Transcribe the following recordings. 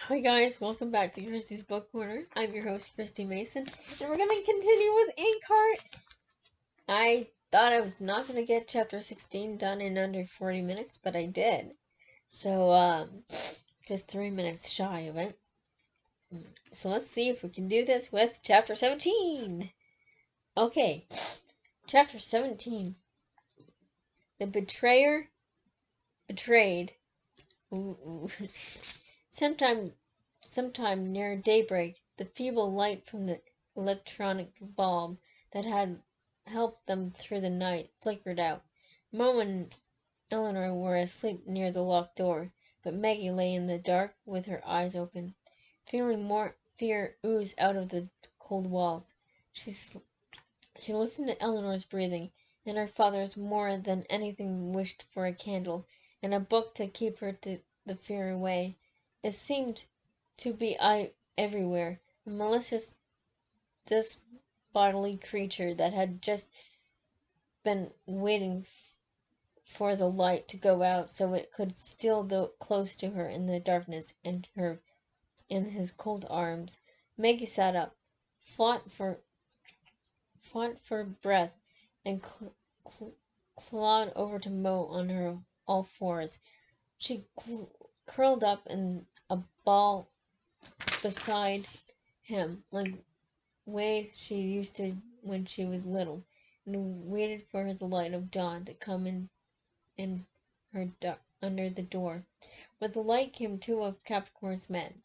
Hi guys, welcome back to Christy's Book Corner. I'm your host, Christy Mason, and we're going to continue with Inkheart. I thought I was not going to get chapter 16 done in under 40 minutes, but I did. So, just 3 minutes shy of it. So let's see if we can do this with chapter 17. Okay, chapter 17. The betrayer betrayed. Sometime near daybreak, the feeble light from the electronic bulb that had helped them through the night flickered out. Mo and Eleanor were asleep near the locked door, but Maggie lay in the dark with her eyes open, feeling more fear ooze out of the cold walls. She listened to Eleanor's breathing, and her father's more than anything wished for a candle and a book to keep the fear away. It seemed to be everywhere, a malicious, bodily creature that had just been waiting for the light to go out so it could steal close to her in the darkness and her in his cold arms. Maggie sat up, fought for breath, and clawed over to Mo on her all fours. She curled up in a ball beside him, like way she used to when she was little, and waited for the light of dawn to come in her under the door. With the light came two of Capricorn's men.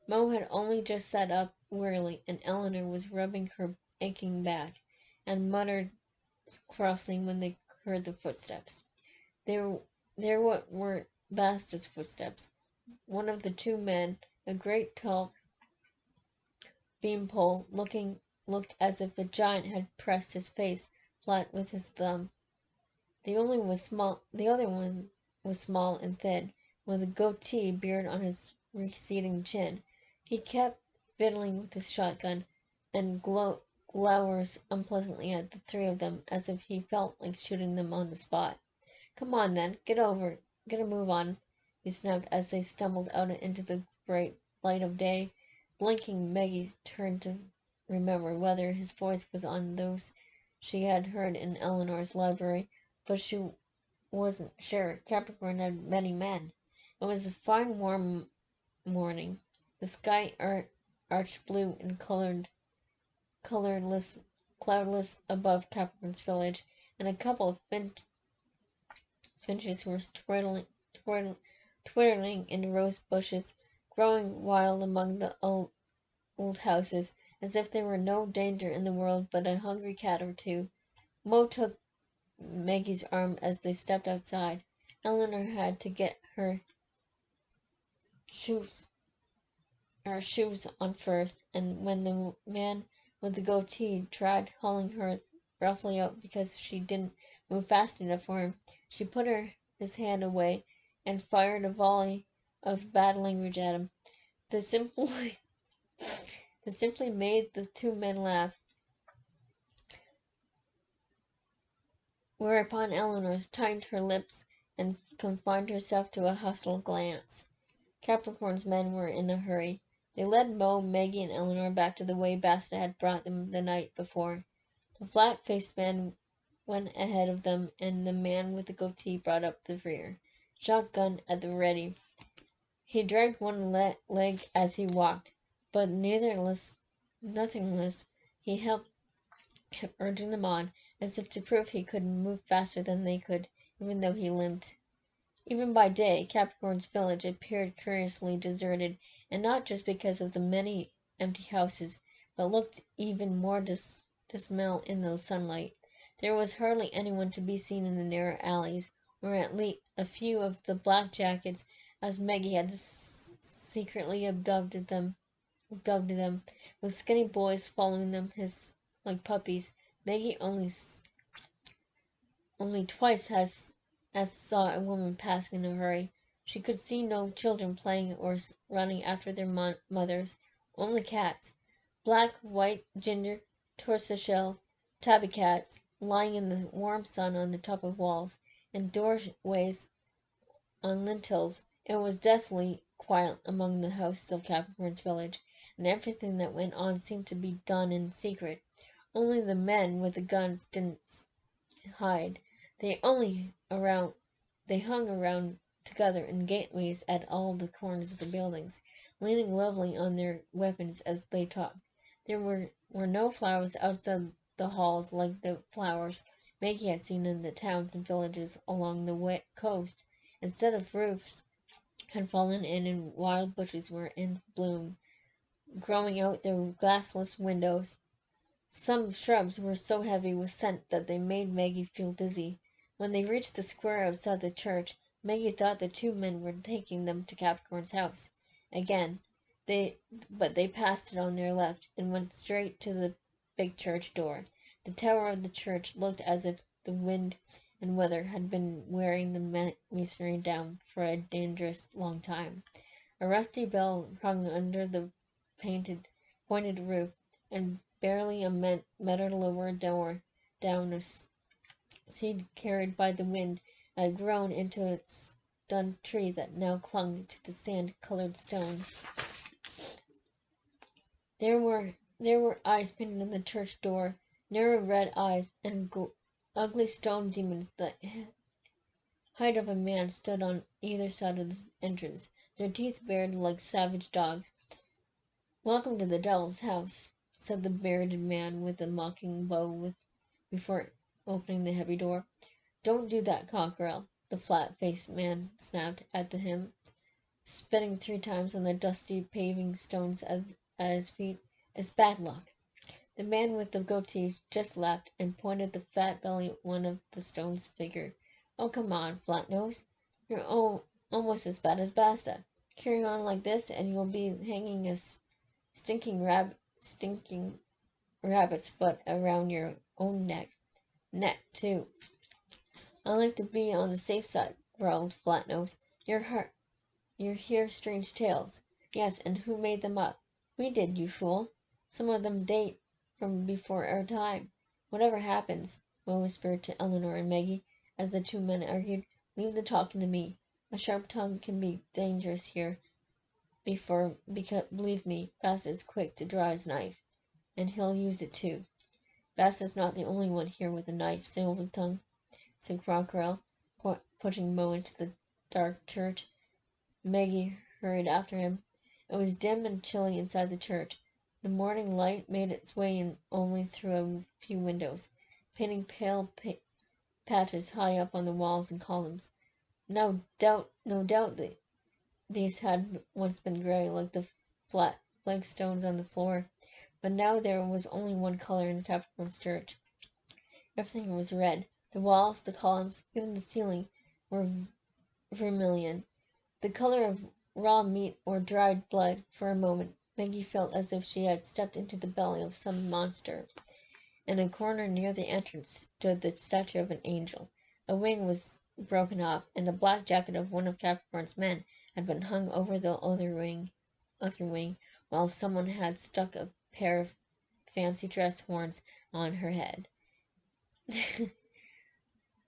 Mo had only just sat up wearily, and Eleanor was rubbing her aching back, and muttered crossly when they heard the footsteps. They weren't Basta's footsteps. One of the two men, a great tall beanpole, looked as if a giant had pressed his face flat with his thumb. The other one was small and thin, with a goatee beard on his receding chin. He kept fiddling with his shotgun and glowers unpleasantly at the three of them as if he felt like shooting them on the spot. Come on, then, get a move on, he snapped as they stumbled out into the bright light of day. Blinking, Maggie turned to remember whether his voice was on those she had heard in Eleanor's library, but she wasn't sure. Capricorn had many men. It was a fine warm morning. The sky arched blue and cloudless above Capricorn's village, and a couple of finches were twittering in rose bushes, growing wild among the old houses, as if there were no danger in the world but a hungry cat or two. Mo took Maggie's arm as they stepped outside. Eleanor had to get her shoes on first, and when the man with the goatee tried hauling her roughly out because she didn't move fast enough for him, she put his hand away and fired a volley of bad language at him. That simply made the two men laugh. Whereupon Eleanor tightened her lips and confined herself to a hostile glance. Capricorn's men were in a hurry. They led Mo, Maggie, and Eleanor back to the way Basta had brought them the night before. The flat-faced man went ahead of them, and the man with the goatee brought up the rear, shotgun at the ready. He dragged one leg as he walked, but nothing less. He kept urging them on, as if to prove he could move faster than they could, even though he limped. Even by day, Capricorn's village appeared curiously deserted, and not just because of the many empty houses, but looked even more dismal in the sunlight. There was hardly anyone to be seen in the narrow alleys, or at least a few of the black jackets, as Maggie had secretly abducted them, with skinny boys following them like puppies. Maggie only twice saw a woman passing in a hurry. She could see no children playing or running after their mothers, only cats. Black, white, ginger, tortoiseshell, tabby cats, lying in the warm sun on the top of walls, and doorways on lintels. It was deathly quiet among the houses of Capricorn's village, and everything that went on seemed to be done in secret. Only the men with the guns didn't hide. They hung around together in gateways at all the corners of the buildings, leaning lovely on their weapons as they talked. There were no flowers outside the halls like the flowers Maggie had seen in the towns and villages along the coast. Instead of roofs had fallen in and wild bushes were in bloom, growing out their glassless windows. Some shrubs were so heavy with scent that they made Maggie feel dizzy. When they reached the square outside the church, Maggie thought the two men were taking them to Capricorn's house. Again, but they passed it on their left and went straight to the big church door. The tower of the church looked as if the wind and weather had been wearing the masonry down for a dangerous long time. A rusty bell hung under the pointed roof, and barely a metal lower door down a seed carried by the wind had grown into a stunned tree that now clung to the sand-colored stone. There were eyes painted on the church door, narrow red eyes, and ugly stone demons the height of a man stood on either side of the entrance, their teeth bared like savage dogs. "Welcome to the devil's house," said the bearded man with a mocking bow before opening the heavy door. "Don't do that, Cockerel," the flat-faced man snapped at him, spitting 3 times on the dusty paving stones at his feet. "It's bad luck." The man with the goatee just laughed and pointed the fat belly at one of the stone's figure. "Oh, come on, Flatnose. You're almost as bad as Basta. Carry on like this and you'll be hanging a stinking rabbit's foot around your own neck. Too." "I like to be on the safe side," growled Flatnose. You hear strange tales." "Yes, and who made them up?" "We did, you fool. Some of them date from before our time." "Whatever happens," Mo whispered to Eleanor and Maggie, as the 2 men argued, "leave the talking to me. A sharp tongue can be dangerous here. Because, believe me, Basta is quick to draw his knife, and he'll use it too." "Basta's not the only one here with a knife, Silvertongue," said Cockerel, pushing Mo into the dark church. Maggie hurried after him. It was dim and chilly inside the church. The morning light made its way in only through a few windows, painting pale patches high up on the walls and columns. No doubt these had once been gray, like the flat flagstones on the floor, but now there was only one color in Capricorn's church. Everything was red. The walls, the columns, even the ceiling were vermilion, the color of raw meat or dried blood. For a moment Maggie felt as if she had stepped into the belly of some monster. In a corner near the entrance stood the statue of an angel. A wing was broken off, and the black jacket of one of Capricorn's men had been hung over the other wing, while someone had stuck a pair of fancy dress horns on her head.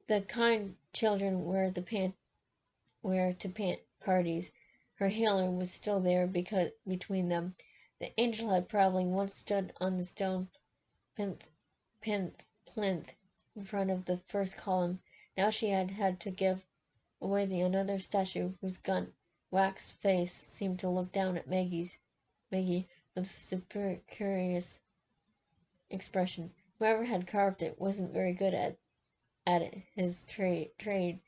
The kind children wear to parties. Her halo was still there between them. The angel had probably once stood on the stone plinth in front of the first column. Now she had to give away the another statue whose wax face seemed to look down at Maggie with super curious expression. Whoever had carved it wasn't very good at his trade.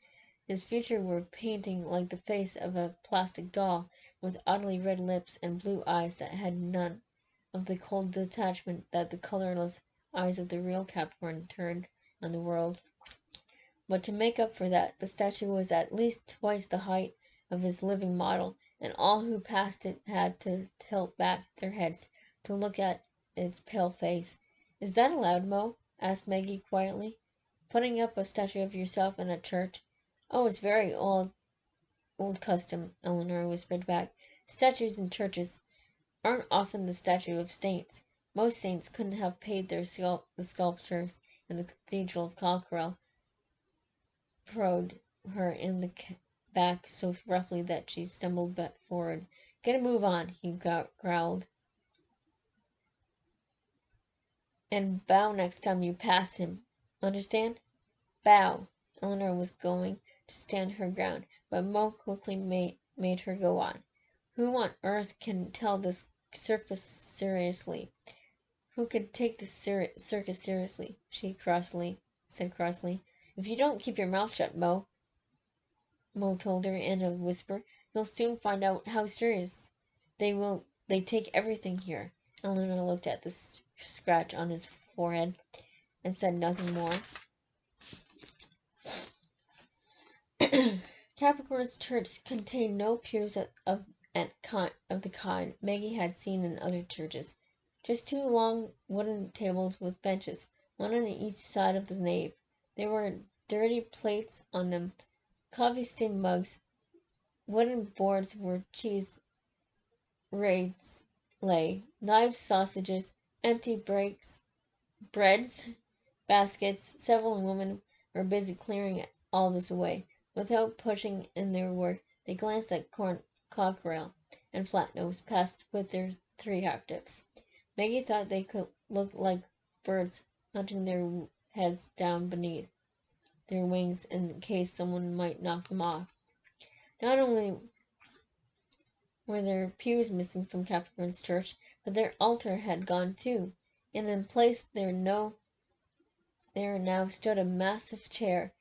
His features were painting like the face of a plastic doll, with oddly red lips and blue eyes that had none of the cold detachment that the colorless eyes of the real Capricorn turned on the world. But to make up for that, the statue was at least twice the height of his living model, and all who passed it had to tilt back their heads to look at its pale face. "Is that allowed, Mo?" asked Maggie quietly. "Putting up a statue of yourself in a church?" "Oh, it's very old custom," Eleanor whispered back. "Statues in churches aren't often the statue of saints. Most saints couldn't have paid the sculptors in the Cathedral of Cockerel, proed her in the back so roughly that she stumbled forward. "Get a move on," he growled. "And bow next time you pass him. Understand? Bow." Eleanor was going to stand her ground, but Mo quickly made her go on. "Who on earth can tell this circus seriously? Who could take this circus seriously?" she said crossly. "If you don't keep your mouth shut, Mo," Mo told her in a whisper, "you'll soon find out how serious they take everything here." Eleanor looked at the scratch on his forehead and said nothing more. Capricorn's church contained no pews of the kind Maggie had seen in other churches. Just two long wooden tables with benches, one on each side of the nave. There were dirty plates on them, coffee-stained mugs, wooden boards where cheese wraiths lay, knives, sausages, empty breads, baskets. Several women were busy clearing all this away. Without pushing in their work, they glanced at Cockerel and Flatnose passed with their 3 captives. Maggie thought they could look like birds hunting their heads down beneath their wings in case someone might knock them off. Not only were their pews missing from Capricorn's church, but their altar had gone too, and in place there now stood a massive chair,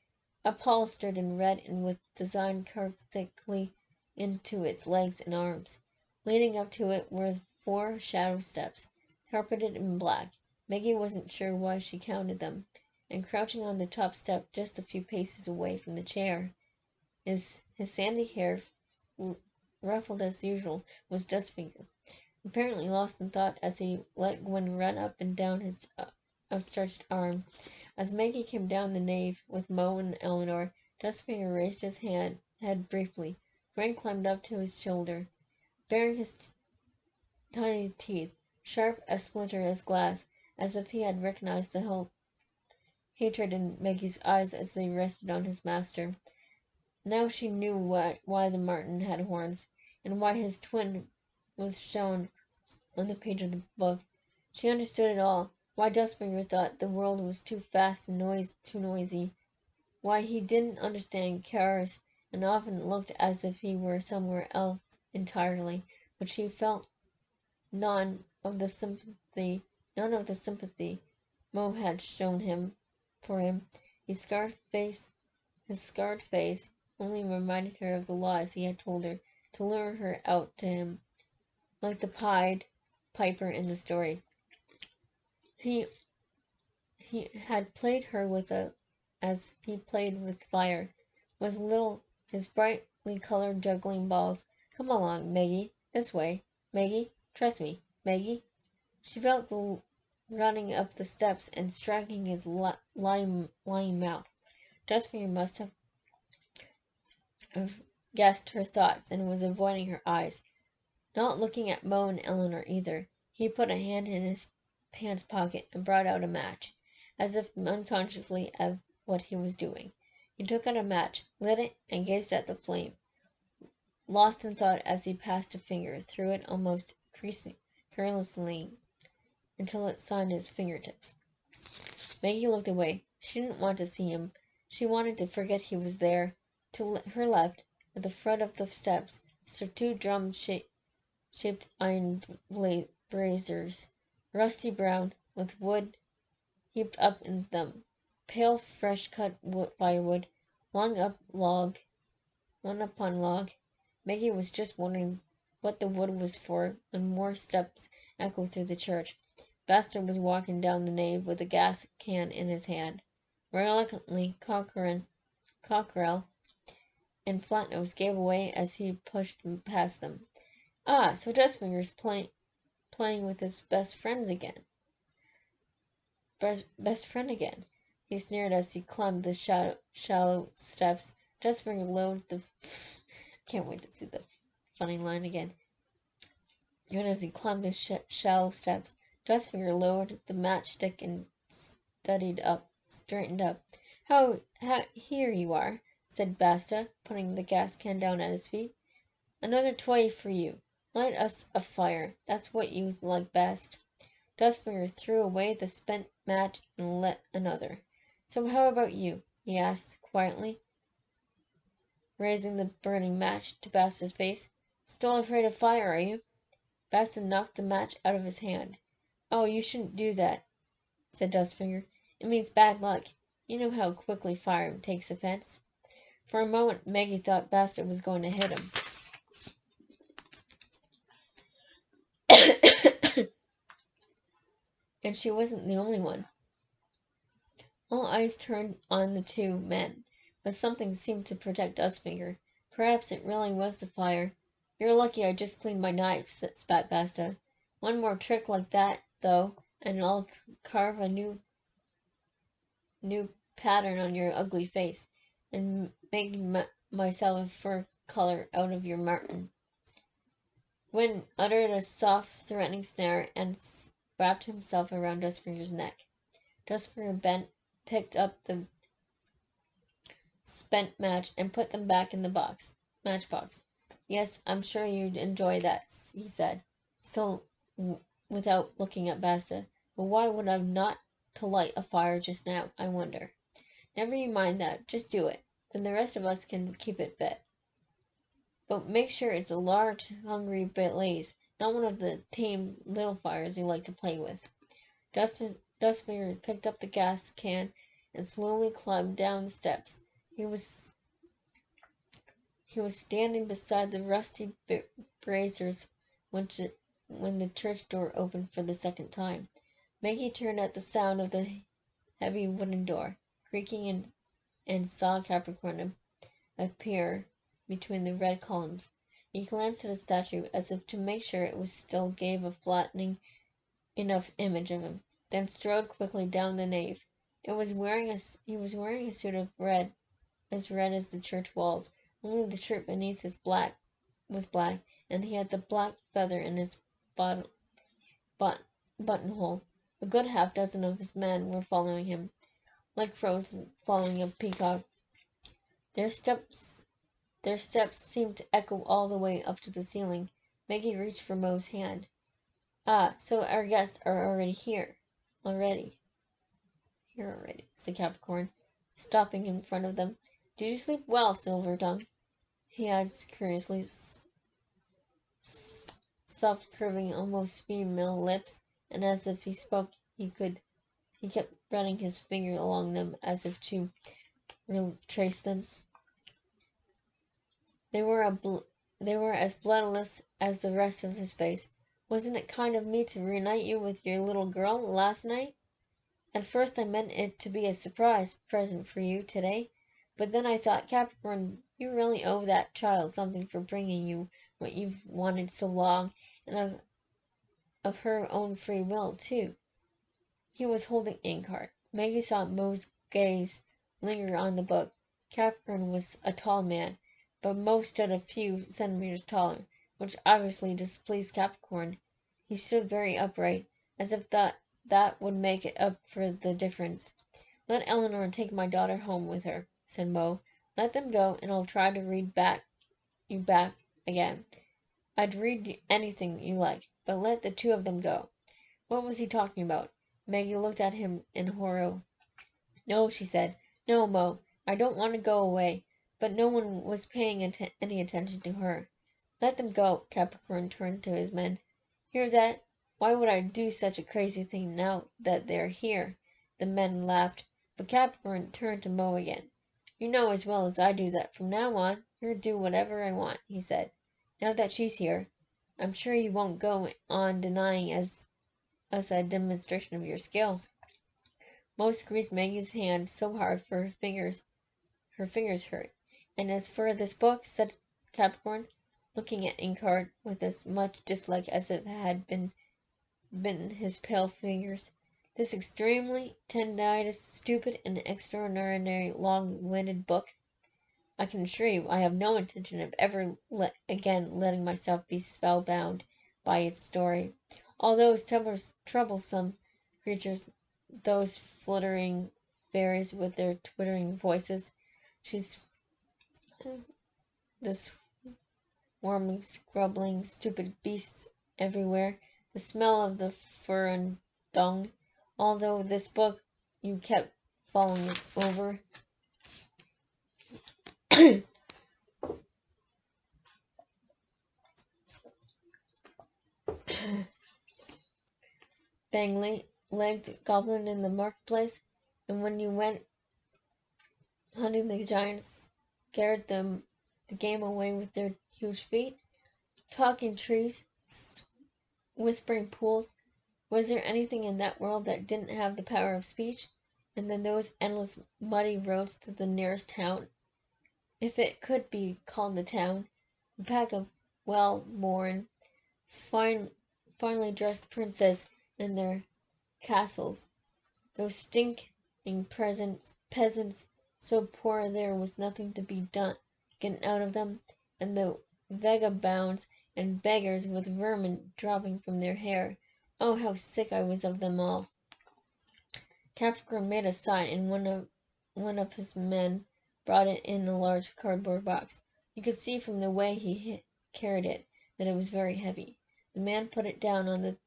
upholstered in red and with design carved thickly into its legs and arms. Leading up to it were 4 shadow steps, carpeted in black. Maggie wasn't sure why she counted them, and crouching on the top step just a few paces away from the chair, his sandy hair ruffled as usual, was Dustfinger, apparently lost in thought as he let Gwen run up and down his outstretched arm. As Maggie came down the nave with Mo and Eleanor, Dustfinger raised his head briefly. Gwen climbed up to his shoulder, baring his tiny teeth, sharp as splinter as glass, as if he had recognized the hatred in Maggie's eyes as they rested on his master. Now she knew why the marten had horns, and why his twin was shown on the page of the book. She understood it all. Why Dustfinger thought the world was too fast and too noisy. Why he didn't understand cars and often looked as if he were somewhere else entirely. But she felt none of the sympathy Mo had shown for him. His scarred face only reminded her of the lies he had told her to lure her out to him, like the Pied Piper in the story. He had played her as he played with fire, with his brightly colored juggling balls. "Come along, Maggie, this way, Maggie, trust me, Maggie." She felt the running up the steps and striking his lying mouth. Dustfinger must have guessed her thoughts and was avoiding her eyes, not looking at Mo and Eleanor either. He put a hand in his pants pocket and brought out a match, as if unconsciously of what he was doing. He took out a match, lit it, and gazed at the flame, lost in thought as he passed a finger through it almost carelessly until it signed his fingertips. Maggie looked away. She didn't want to see him. She wanted to forget he was there. To her left, at the foot of the steps, stood 2 drum-shaped iron braziers, rusty brown, with wood heaped up in them, pale fresh-cut firewood, one upon log. Maggie was just wondering what the wood was for when more steps echoed through the church. Bastard was walking down the nave with a gas can in his hand. Reluctantly, Cockerel and Flatnose gave way as he pushed past them. "Ah, so Dustfinger's playing with his best friend again," he sneered as he climbed the shallow steps. Dustfinger lowered the can't wait to see the funny line again. And as he climbed the shallow steps, Dustfinger lowered the matchstick and straightened up. "How, here you are. said Basta, putting the gas can down at his feet. Another toy for you. Light us a fire. That's what you like best. Dustfinger threw away the spent match and lit another. So how about you? He asked quietly, raising the burning match to Basta's face. Still afraid of fire, are you? Basta knocked the match out of his hand. Oh, you shouldn't do that, said Dustfinger. It means bad luck. You know how quickly fire takes offense. For a moment, Maggie thought Basta was going to hit him. And she wasn't the only one. All eyes turned on the two men, but something seemed to protect Dustfinger. Perhaps it really was the fire. You're lucky I just cleaned my knife, spat Basta. One more trick like that, though, and I'll carve a new pattern on your ugly face, and make myself a fur color out of your marten. Gwyn uttered a soft, threatening snare and wrapped himself around Dustfinger's neck. Dustfinger picked up the spent match and put them back in the matchbox. Yes, I'm sure you'd enjoy that, he said, still without looking at Basta. But why would I not to light a fire just now, I wonder? Never you mind that, just do it. Then the rest of us can keep it fit. But make sure it's a large, hungry blaze, not one of the tame little fires you like to play with. Dustfinger picked up the gas can and slowly climbed down the steps. He was standing beside the rusty braziers when the church door opened for the second time. Maggie turned at the sound of the heavy wooden door, creaking, and saw Capricorn appear between the red columns. He glanced at the statue as if to make sure it still gave a flattening enough image of him, then strode quickly down the nave. He was wearing a suit of red as the church walls, only the shirt beneath was black, and he had the black feather in his buttonhole. A good half dozen of his men were following him, like crows following a peacock. Their steps seemed to echo all the way up to the ceiling. Maggie reached for Mo's hand. Ah, so our guests are already here. Already, said Capricorn, stopping in front of them. Did you sleep well, Silvertongue? He asked curiously, soft curving, almost female lips, and as if he spoke he kept running his finger along them as if to retrace them. They were as bloodless as the rest of his face. Wasn't it kind of me to reunite you with your little girl last night? At first I meant it to be a surprise present for you today, but then I thought, Capricorn, you really owe that child something for bringing you what you've wanted so long, and of her own free will, too. He was holding Inkheart. Maggie saw Mo's gaze linger on the book. Capricorn was a tall man, but Mo stood a few centimeters taller, which obviously displeased Capricorn. He stood very upright, as if that would make it up for the difference. Let Eleanor take my daughter home with her, said Mo. Let them go, and I'll try to read you back again. I'd read anything you like, but let the two of them go. What was he talking about? Maggie looked at him in horror. No, she said. No, Mo, I don't want to go away. But no one was paying any attention to her. Let them go, Capricorn turned to his men. Hear that? Why would I do such a crazy thing now that they're here? The men laughed, but Capricorn turned to Mo again. You know as well as I do that from now on you'll do whatever I want, he said. Now that she's here, I'm sure you won't go on denying us a demonstration of your skill. Mo squeezed Maggie's hand so hard her fingers hurt. And as for this book, said Capricorn, looking at Inkheart with as much dislike as if it had been his pale fingers, this extremely tendinious, stupid, and extraordinary long-winded book, I can assure you I have no intention of ever again letting myself be spellbound by its story. All those troublesome creatures, those fluttering fairies with their twittering voices, she's the swarming, scrubbling, stupid beasts everywhere, the smell of the fur and dung. Although this book you kept falling over. Bang-legged goblin in the marketplace, and when you went hunting the giants, scared the game away with their huge feet. Talking trees, whispering pools. Was there anything in that world that didn't have the power of speech? And then those endless muddy roads to the nearest town. If it could be called a town, a pack of well-born, finely dressed princes in their castles. Those stinking peasants, so poor there was nothing to be done getting out of them, and the vagabonds and beggars with vermin dropping from their hair. Oh, how sick I was of them all. Capricorn made a sign, and one of his men brought it in a large cardboard box. You could see from the way he carried it that it was very heavy. The man put it down on the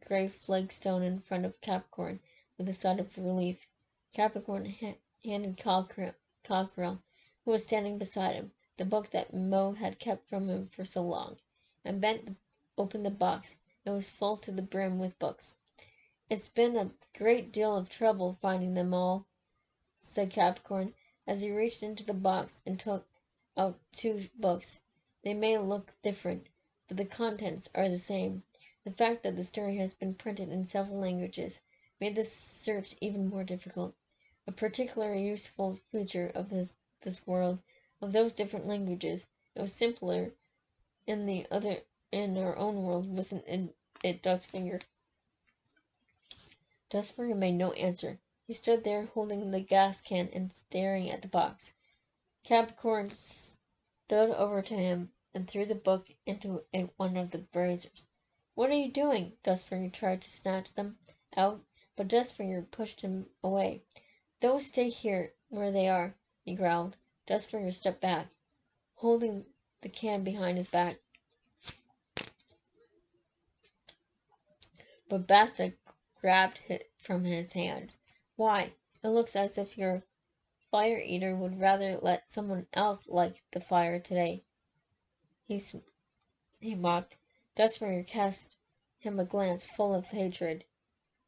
grey flagstone in front of Capricorn with a sigh of relief. Capricorn handed Cockerel, who was standing beside him, the book that Mo had kept from him for so long, and opened the box. It was full to the brim with books. "It's been a great deal of trouble finding them all," said Capricorn, as he reached into the box and took out 2 books. "They may look different, but the contents are the same." The fact that the story has been printed in several languages made the search even more difficult. A particularly useful feature of this world, of those different languages. It was simpler in our own world, wasn't it, Dustfinger? Dustfinger made no answer. He stood there holding the gas can and staring at the box. Capricorn stood over to him and threw the book into one of the braziers. "What are you doing?" Dustfinger tried to snatch them out, but Dustfinger pushed him away. "Those stay here where they are," he growled. Dustfinger stepped back, holding the can behind his back. But Basta grabbed it from his hands. "Why, it looks as if your fire eater would rather let someone else light the fire today," he mocked. Dustfinger cast him a glance full of hatred.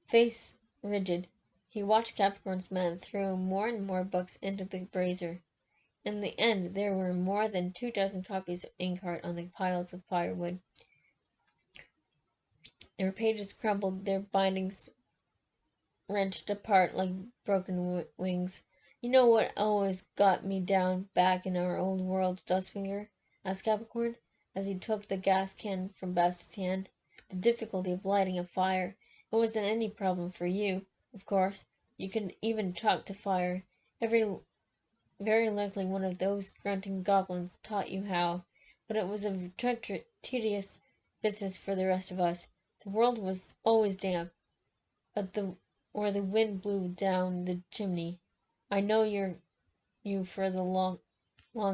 Face rigid, he watched Capricorn's men throw more and more books into the brazier. In the end there were more than 24 copies of Inkheart on the piles of firewood. Their pages crumbled, their bindings wrenched apart like broken wings. "You know what always got me down back in our old world, Dustfinger?" asked Capricorn, as he took the gas can from Basta's hand. "The difficulty of lighting a fire. It wasn't any problem for you, of course. You could even talk to fire. Very likely one of those grunting goblins taught you how, but it was a tedious business for the rest of us. The world was always damp, or the wind blew down the chimney. I know you for the long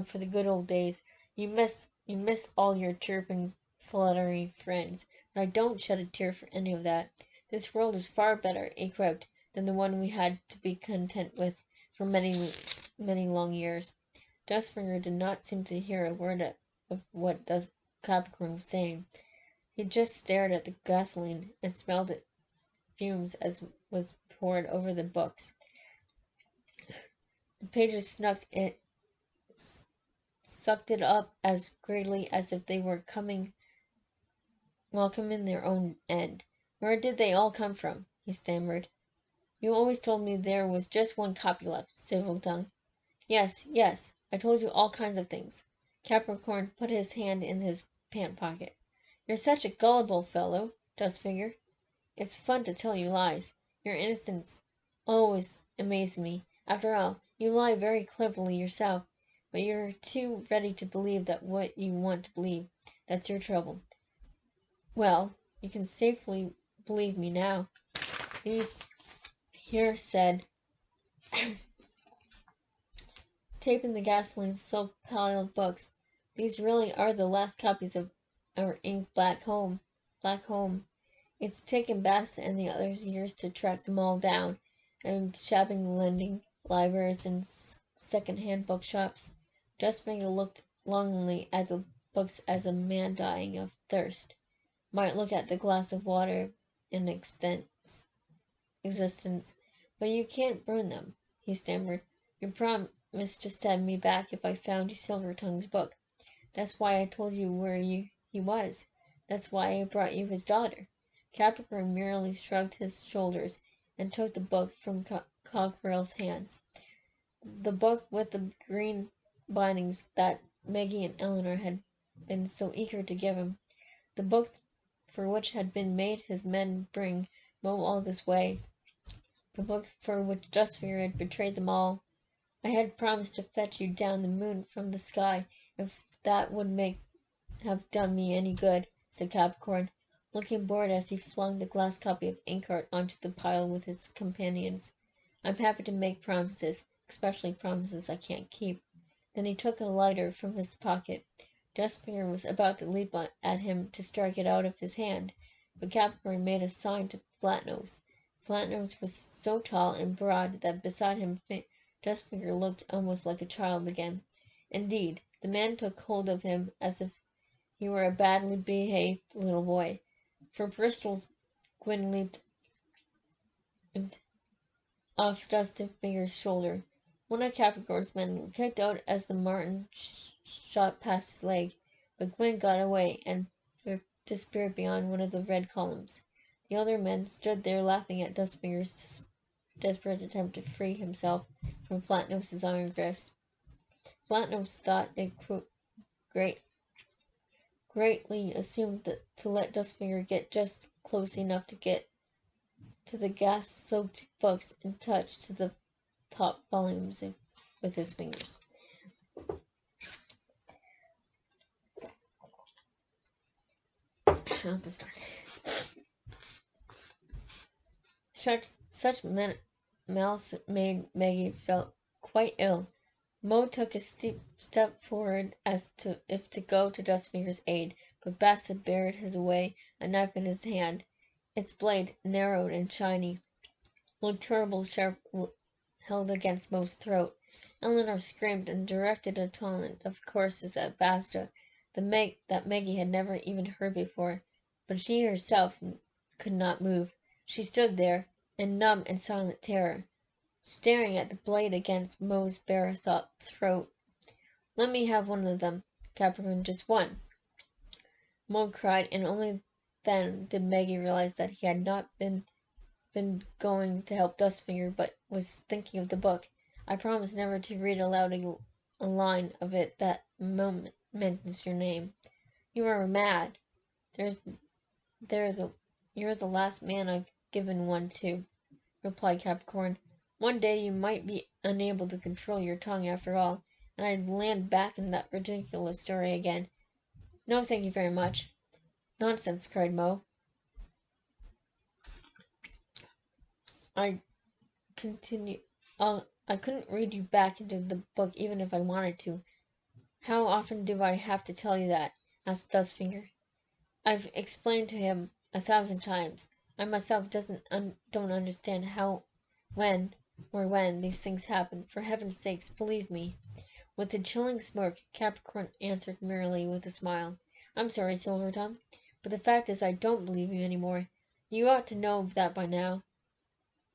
for the good old days. You miss all your chirping, fluttery friends, but I don't shed a tear for any of that. This world is far better equipped than the one we had to be content with for many long years." Dustfinger did not seem to hear a word of what Capricorn was saying. He just stared at the gasoline and smelled its fumes as was poured over the books. The pages sucked it up as greedily as if they were welcoming their own end. "Where did they all come from?" he stammered. "You always told me there was just 1 copy left, civil tongue." Yes, I told you all kinds of things." Capricorn put his hand in his pant pocket. "You're such a gullible fellow, Dustfinger. It's fun to tell you lies. Your innocence always amazes me. After all, you lie very cleverly yourself, but you're too ready to believe what you want to believe. That's your trouble. Well, you can safely believe me now. These here said tape in the gasoline-soaked pile of books. These really are the last copies of our ink black home. It's taken Basta and the others years to track them all down, and shabby lending, libraries, and second-hand bookshops. Dustfinger looked longingly at the books as a man dying of thirst might look at the glass of water in existence. But you can't burn them, he stammered. You promised to send me back if I found you Silvertongue's book. That's why I told you where he was. That's why I brought you his daughter. Capricorn merely shrugged his shoulders and took the book from Cockerell's hands. The book with the green bindings that Maggie and Eleanor had been so eager to give him. The book for which had been made his men bring Mo all this way. The book for which Dustfinger had betrayed them all. I had promised to fetch you down the moon from the sky, if that would have done me any good, said Capricorn, looking bored as he flung the glass copy of Inkheart onto the pile with his companions. I'm happy to make promises, especially promises I can't keep. Then he took a lighter from his pocket. Dustfinger was about to leap at him to strike it out of his hand, but Capricorn made a sign to Flatnose. Flatnose was so tall and broad that beside him Dustfinger looked almost like a child again. Indeed, the man took hold of him as if he were a badly behaved little boy. For Bristol's Gwyn leaped off Dustfinger's shoulder. One of Capricorn's men kicked out as the marten shot past his leg, but Gwyn got away and disappeared beyond one of the red columns. The other men stood there laughing at Dustfinger's desperate attempt to free himself from Flatnose's iron grasp. Flatnose thought it greatly assumed to let Dustfinger get just close enough to get to the gas-soaked books and touch to the top volumes with his fingers. Such malice made Maggie felt quite ill. Mo took a steep step forward as if to go to Dustfinger's aid, but Basta barred his way, a knife in his hand. Its blade, narrowed and shiny, looked terribly sharp held against Mo's throat. Eleanor screamed and directed a torrent of curses at Basta that Maggie had never even heard before, but she herself could not move. She stood there, in numb and silent terror, staring at the blade against Mo's bare throat. Let me have one of them, Capricorn, just one, Mo cried, and only then did Maggie realize that he had not been going to help Dustfinger, but was thinking of the book. I promised never to read aloud a line of it that mentions your name. You are mad. You're the last man I've given one to, replied Capricorn. One day you might be unable to control your tongue after all, and I'd land back in that ridiculous story again. No, thank you very much. Nonsense, cried Mo. I couldn't read you back into the book even if I wanted to. How often do I have to tell you that? Asked Dustfinger. I've explained to him 1,000 times. I myself don't understand how, when these things happen. For heaven's sakes, believe me. With a chilling smirk, Capricorn answered merrily with a smile. I'm sorry, Silvertongue, but the fact is I don't believe you any more. You ought to know that by now.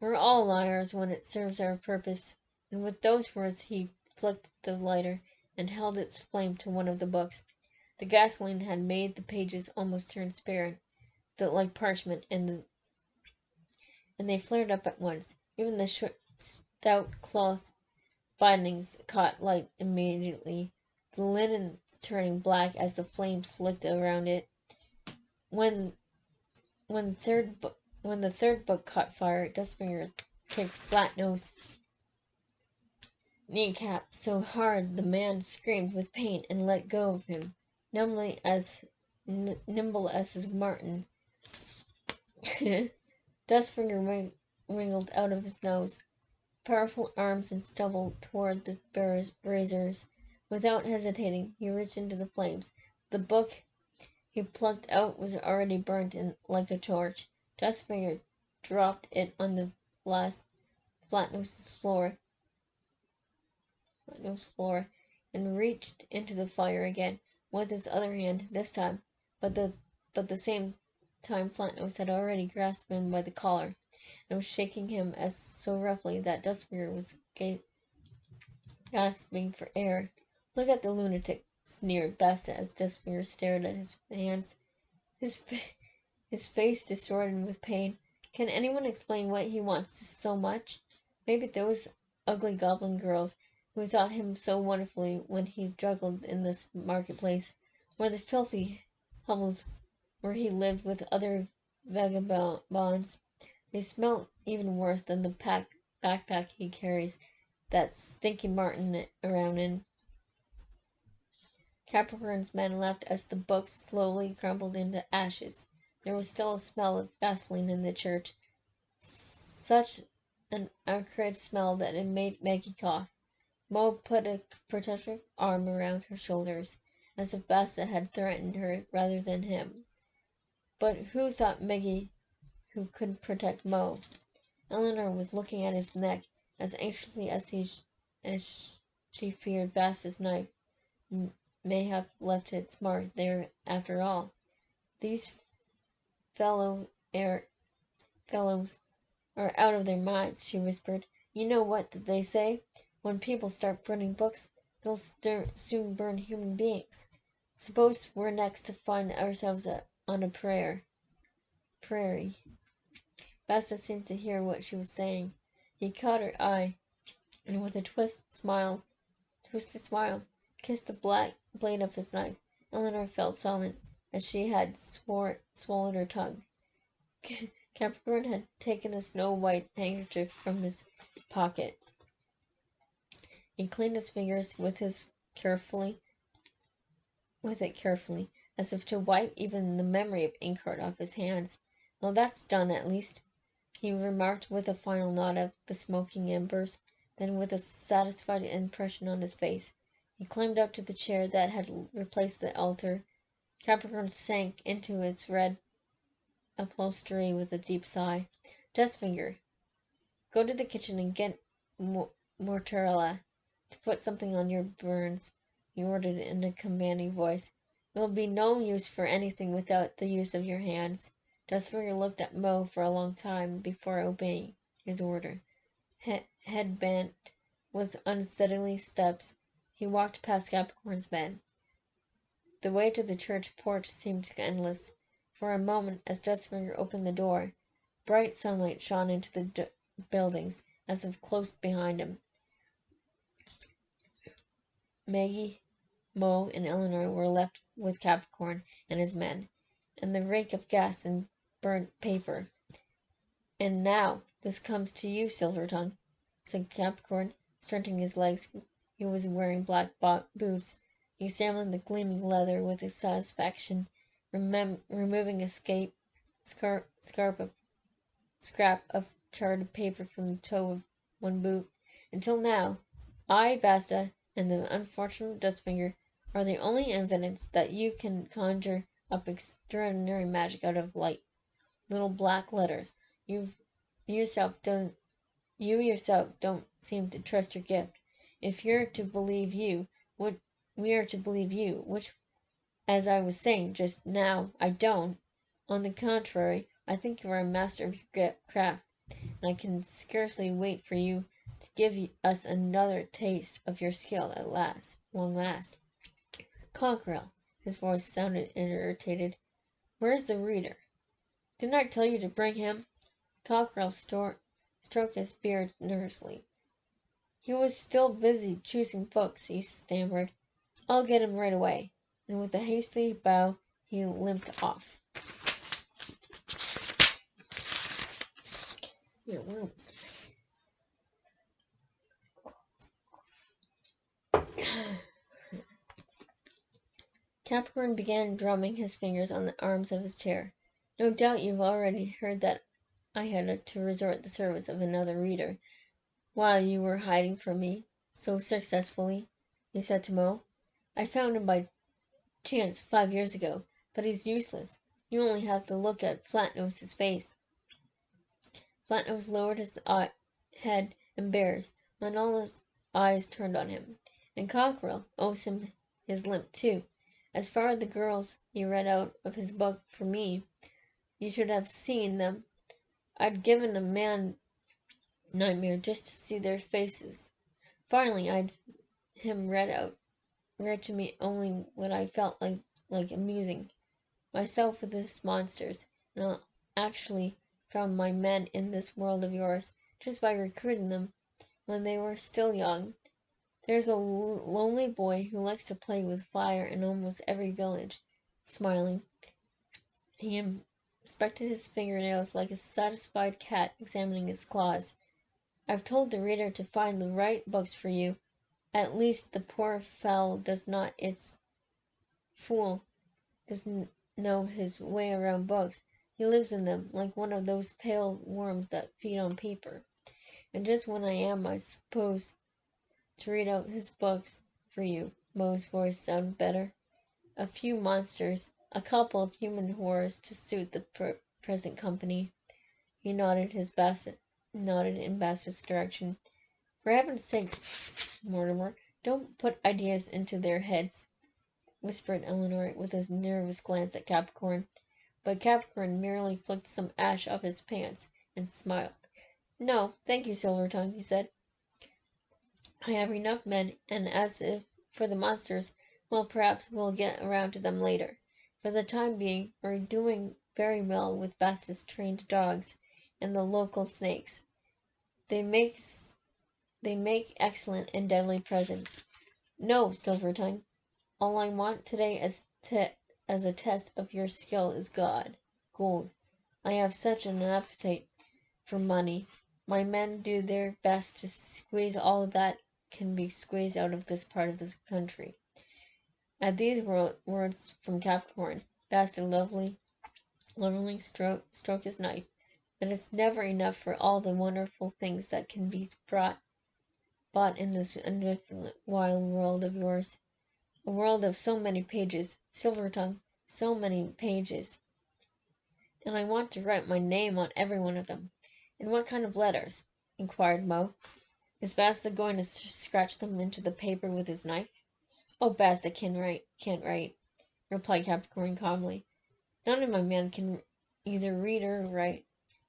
We're all liars when it serves our purpose. And with those words he flicked the lighter and held its flame to one of the books. The gasoline had made the pages almost transparent, like parchment, and they flared up at once. Even the stout cloth bindings caught light immediately, the linen turning black as the flames licked around it. When the third book caught fire, Dustfinger kicked Flatnose's kneecap so hard the man screamed with pain and let go of him, nimble as his marten. Dustfinger wriggled out of his nose. powerful arms and stumbled toward the braziers. Without hesitating, he reached into the flames. The book he plucked out was already burnt like a torch. Dustfinger dropped it on the flat-nosed floor and reached into the fire again with his other hand this time, but the same time Flatnose had already grasped him by the collar and was shaking him so roughly that Dustfinger was gasping for air. "Look at the lunatic," sneered Basta as Dustfinger stared at his hands, his face distorted with pain. "Can anyone explain what he wants so much? Maybe those ugly goblin girls who thought him so wonderfully when he juggled in this marketplace, or the filthy hovels where he lived with other vagabonds. They smell even worse than the backpack he carries that stinky Martin around in." Capricorn's men left as the books slowly crumbled into ashes. There was still a smell of gasoline in the church, such an acrid smell that it made Maggie cough. Mo put a protective arm around her shoulders, as if Basta had threatened her rather than him. But who thought Maggie who could protect Mo? Eleanor was looking at his neck as anxiously as she feared Basta's knife may have left its mark there after all. "These fellows are out of their minds," she whispered. "You know what they say? When people start burning books, they'll soon burn human beings. Suppose we're next to find ourselves on a prairie." Basta seemed to hear what she was saying. He caught her eye, and with a twisted smile, kissed the black blade of his knife. Eleanor felt silent, as she had swallowed her tongue. Capricorn had taken a snow-white handkerchief from his pocket. He cleaned his fingers with it carefully, as if to wipe even the memory of Inkheart off his hands. "Well, that's done at least," he remarked with a final nod at the smoking embers. Then, with a satisfied impression on his face, he climbed up to the chair that had replaced the altar. Capricorn sank into its red upholstery with a deep sigh. "Dustfinger, go to the kitchen and get Mortella to put something on your burns," he ordered in a commanding voice. "It will be no use for anything without the use of your hands." Dustfinger looked at Mo for a long time before obeying his order. Head bent, with unsteady steps, he walked past Capricorn's bed. The way to the church porch seemed endless. For a moment, as Dustfinger opened the door, bright sunlight shone into the buildings, as if close behind him. Maggie, Mo, and Eleanor were left with Capricorn and his men, and the reek of gas and burnt paper. "And now this comes to you, Silvertongue," said Capricorn, stretching his legs. He was wearing black boots, examining the gleaming leather with satisfaction, removing a scrap of charred paper from the toe of one boot. "Until now, I, Basta, and the unfortunate Dustfinger are the only evidence that you can conjure up extraordinary magic out of little black letters. You yourself don't seem to trust your gift. If we are to believe you, which, as I was saying just now, I don't. On the contrary, I think you are a master of your craft, and I can scarcely wait for you to give us another taste of your skill at long last. Cockerel," his voice sounded irritated, "where is the reader? Didn't I tell you to bring him?" Cockerel stroked his beard nervously. "He was still busy choosing books," he stammered. "I'll get him right away," and with a hasty bow he limped off. Capricorn began drumming his fingers on the arms of his chair. "No doubt you've already heard that I had to resort to the service of another reader. while you were hiding from me so successfully, he said to Mo. I found him by chance 5 years ago, but he's useless. You only have to look at Flatnose's face. Flatnose lowered his head embarrassed when all his eyes turned on him. And Cockerel owes him his limp too. As far as the girls he read out of his book for me, you should have seen them. I'd given a man nightmare just to see their faces. Finally, I'd him read to me only what I felt like amusing myself with his monsters, and I actually found my men in this world of yours just by recruiting them when they were still young. There's a lonely boy who likes to play with fire in almost every village. Smiling, he inspected his fingernails like a satisfied cat examining his claws. I've told the reader to find the right books for you. At least the poor fellow does not its fool doesn't know his way around books. He lives in them, like one of those pale worms that feed on paper. And just when I am, I suppose, to read out his books for you. Mo's voice sounded better. A few monsters, a couple of human horrors to suit the present company. He nodded in Basset's direction. For heaven's sakes, Mortimer, don't put ideas into their heads, whispered Eleanor with a nervous glance at Capricorn. But Capricorn merely flicked some ash off his pants and smiled. No, thank you, Silvertongue, he said. I have enough men, and as if for the monsters, well, perhaps we'll get around to them later. For the time being, we're doing very well with Basset's trained dogs and the local snakes. They make excellent and deadly presents. No, Silvertongue, all I want today as a test of your skill is gold. I have such an appetite for money. My men do their best to squeeze all that can be squeezed out of this part of the country. At these words from Capricorn, Bastet lovingly stroked his knife. But it's never enough for all the wonderful things that can be bought in this infinite wild world of yours. A world of so many pages, Silvertongue, so many pages. And I want to write my name on every one of them. And what kind of letters? Inquired Mo. Is Bastet going to scratch them into the paper with his knife? Oh, Bastet can't write, replied Capricorn calmly. None of my men can either read or write.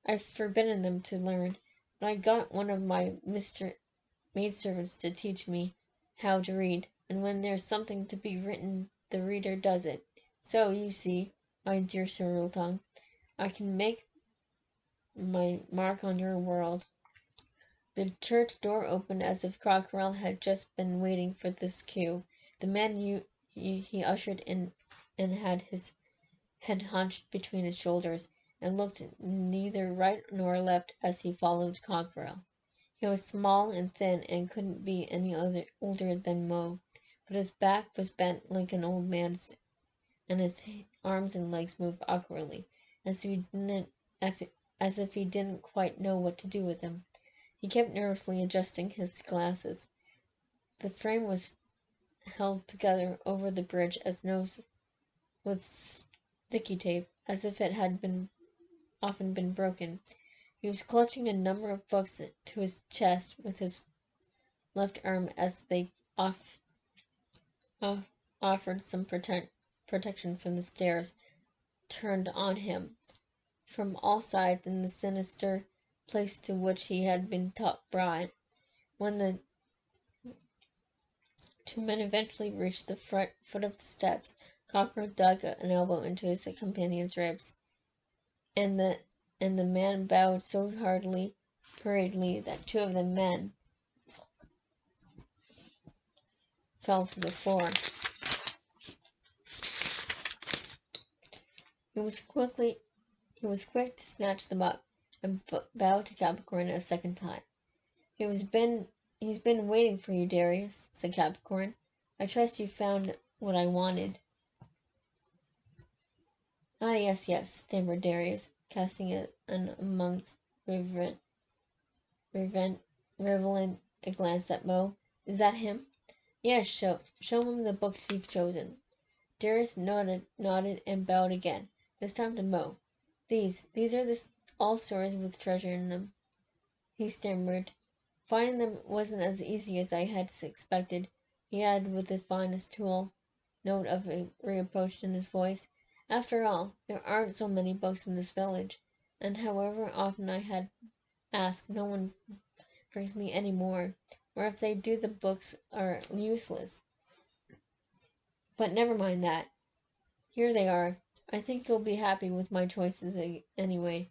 I've forbidden them to learn, but I got one of my maidservants to teach me how to read, and when there's something to be written, the reader does it. So, you see, my dear Silvertongue, I can make my mark on your world. The church door opened as if Cockerel had just been waiting for this cue. The man he ushered in and had his head hunched between his shoulders, and looked neither right nor left as he followed Cockerel. He was small and thin and couldn't be any older than Mo, but his back was bent like an old man's, and his arms and legs moved awkwardly, as if he didn't quite know what to do with them. He kept nervously adjusting his glasses. The frame was held together over the bridge as nose with sticky tape, as if it had often been broken. He was clutching a number of books to his chest with his left arm as they offered some protection from the stares turned on him from all sides in the sinister place to which he had been brought. When the two men eventually reached the foot of the steps, Cockerel dug an elbow into his companion's ribs, and the man bowed so hurriedly that two of the men fell to the floor. He was quick to snatch them up and bow to Capricorn a second time. He's been waiting for you, Darius, said Capricorn. I trust you found what I wanted. Ah, yes, stammered Darius, casting an amongst Revelant glanced at Mo. Is that him? Yes, show him the books you've chosen. Darius nodded and bowed again, this time to Mo. These are all stories with treasure in them, he stammered. Finding them wasn't as easy as I had expected, he added with the finest note of reproach in his voice. After all, there aren't so many books in this village, and however often I had asked, no one brings me any more, or if they do the books are useless. But never mind that. Here they are. I think you'll be happy with my choices anyway.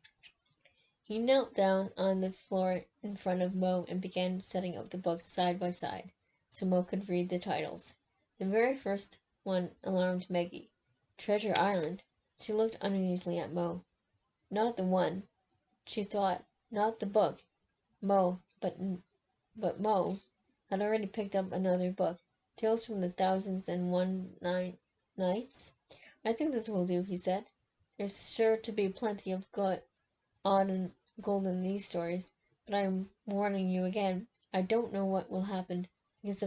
He knelt down on the floor in front of Mo and began setting up the books side by side, so Mo could read the titles. The very first one alarmed Maggie. Treasure Island. She looked uneasily at Mo. Not the one, she thought, not the book. But Mo had already picked up another book, Tales from the Thousands and One Nights. I think this will do, he said. There's sure to be plenty of odd and gold in these stories, but I am warning you again, I don't know what will happen, because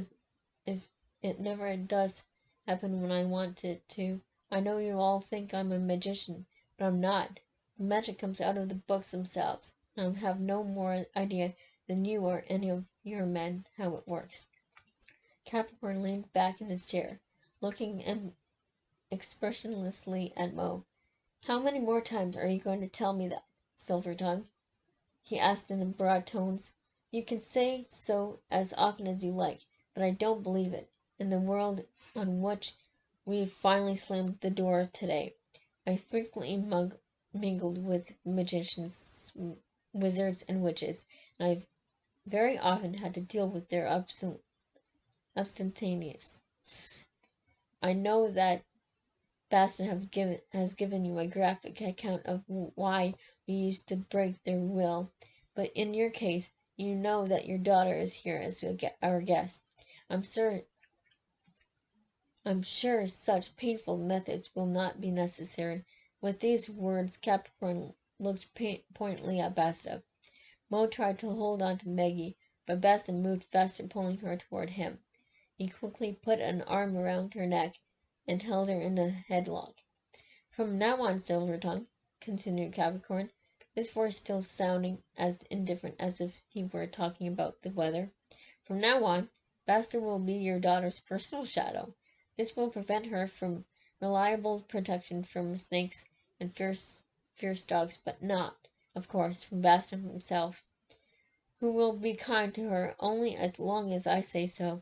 if it never does happen when I want it to, I know you all think I'm a magician, but I'm not. The magic comes out of the books themselves, and I have no more idea than you or any of your men how it works. Capricorn leaned back in his chair, looking expressionlessly at Mo. How many more times are you going to tell me that, Silvertongue? He asked in broad tones. You can say so as often as you like, but I don't believe it. In the world on which we've finally slammed the door today, I frequently mingled with magicians, wizards, and witches, and I've very often had to deal with their absentaneous. I know that Baston has given you a graphic account of why we used to break their will, but in your case, you know that your daughter is here as our guest. I'm sure such painful methods will not be necessary. With these words, Capricorn looked pointedly at Basta. Mo tried to hold on to Maggie, but Basta moved faster, pulling her toward him. He quickly put an arm around her neck and held her in a headlock. From now on, Silvertongue, continued Capricorn, his voice still sounding as indifferent as if he were talking about the weather. From now on, Basta will be your daughter's personal shadow. This will prevent her from reliable protection from snakes and fierce dogs, but not, of course, from Basta himself, who will be kind to her only as long as I say so,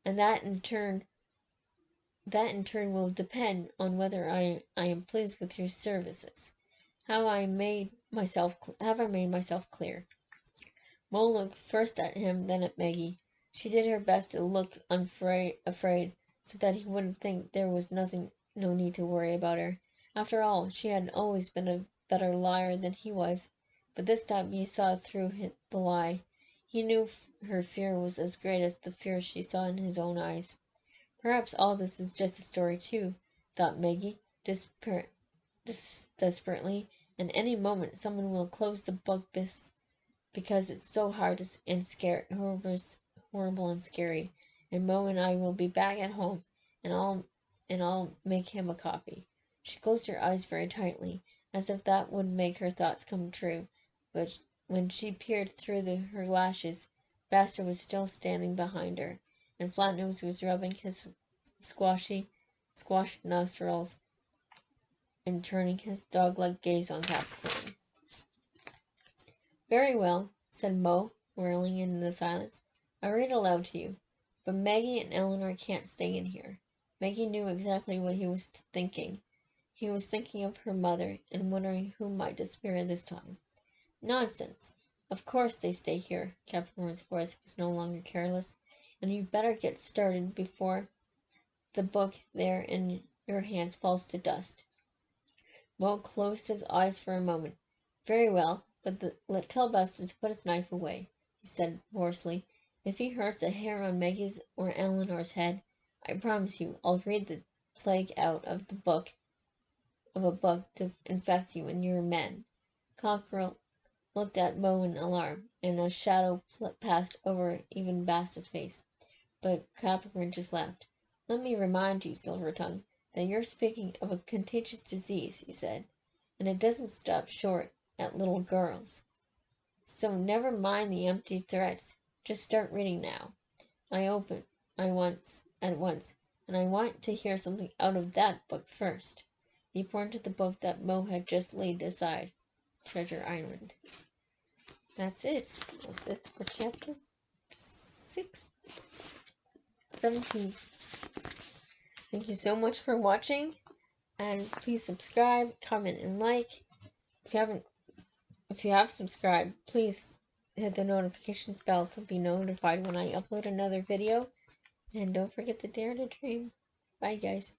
and that in turn will depend on whether I am pleased with your services. Have I made myself clear? Mo looked first at him, then at Maggie. She did her best to look afraid, so that he wouldn't think there was no need to worry about her. After all, she had always been a better liar than he was, but this time he saw through the lie. He knew her fear was as great as the fear she saw in his own eyes. Perhaps all this is just a story too, thought Maggie, desperately, and any moment someone will close the book because it's so hard and horrible and scary, and Mo and I will be back at home, and I'll make him a coffee. She closed her eyes very tightly, as if that would make her thoughts come true, but when she peered through her lashes, Basta was still standing behind her, and Flatnose was rubbing his squashed nostrils and turning his dog-like gaze on Capricorn. Very well, said Mo, whirling in the silence. I'll read aloud to you, but Maggie and Eleanor can't stay in here. Maggie knew exactly what he was thinking. He was thinking of her mother and wondering who might disappear this time. Nonsense! Of course they stay here. Capricorn's voice was no longer careless, and you'd better get started before the book there in your hands falls to dust. Mo closed his eyes for a moment. Very well, but tell Buster to put his knife away, he said hoarsely. If he hurts a hair on Maggie's or Eleanor's head, I promise you I'll read the plague out of a book to infect you and your men. Cockerel looked at Mo in alarm, and a shadow passed over even Basta's face. But Capricorn just laughed. "Let me remind you, Silvertongue, that you're speaking of a contagious disease," he said, "and it doesn't stop short at little girls. So never mind the empty threats. Just start reading now. At once, and I want to hear something out of that book first." He pointed to the book that Mo had just laid aside, Treasure Island. That's it. That's it for chapter 17. Thank you so much for watching, and please subscribe, comment, and like. If you have subscribed, please hit the notification bell to be notified when I upload another video. And don't forget to dare to dream. Bye, guys.